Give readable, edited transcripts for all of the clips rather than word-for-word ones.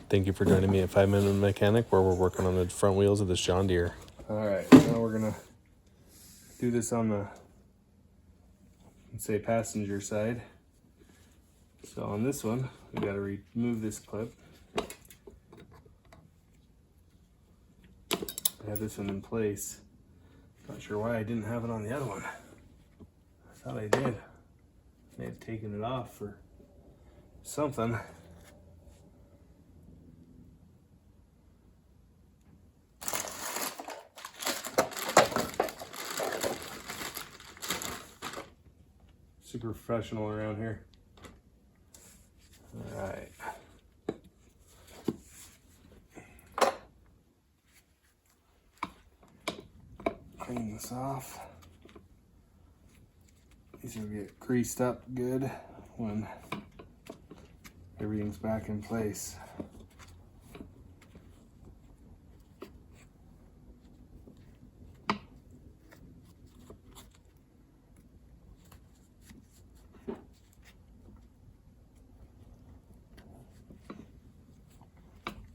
Thank you for joining me at 5 Minute Mechanic, where we're working on the front wheels of this John Deere. Alright, now we're gonna do this on the, let's say, passenger side. So on this one, we gotta remove this clip. I had this one in place. Not sure why I didn't have it on the other one. I thought I did. I had taken it off for something. Super professional around here. All right. Clean this off. These will get greased up good when everything's back in place.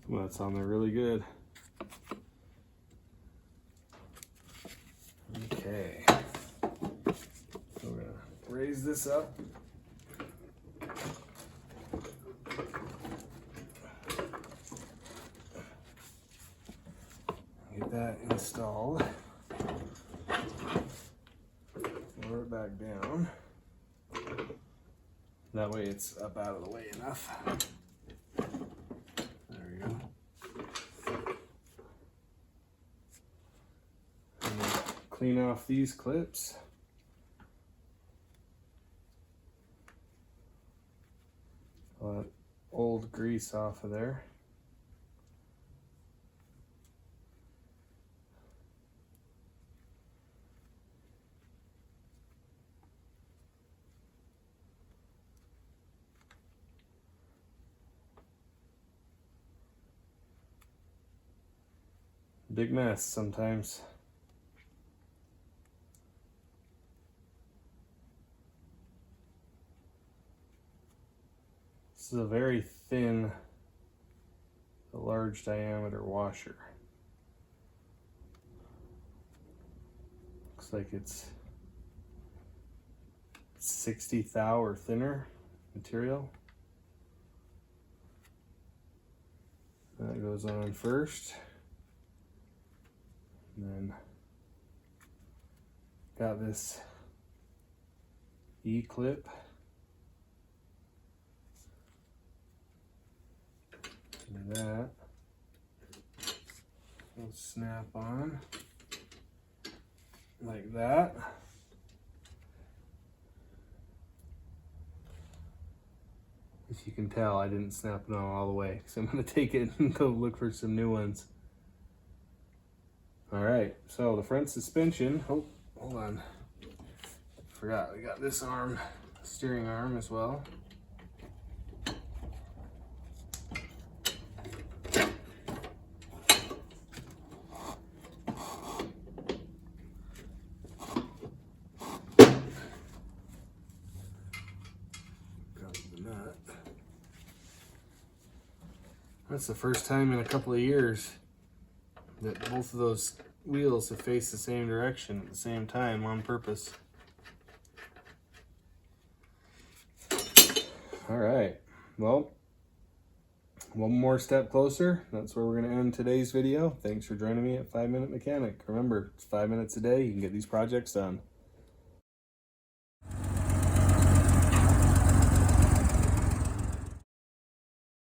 Well, that's on there really good. Okay. So we're gonna raise this up. Get that installed. Lower it back down. That way it's up out of the way enough. There we go. And then clean off these clips. All that old grease off of there. Big mess sometimes. This is a very thin, large diameter washer. Looks like it's 60 thou or thinner material. That goes on first. And then got this E-clip. And that will snap on like that. As you can tell, I didn't snap it on all the way, so I'm going to take it and go look for some new ones. All right, so the front suspension, oh, hold on. Forgot, we got this arm, steering arm as well. Got the nut. That's the first time in a couple of years that both of those wheels have faced the same direction at the same time on purpose. All right, well, one more step closer. That's where we're going to end today's video. Thanks for joining me at 5 Minute Mechanic. Remember, it's 5 minutes a day. You can get these projects done.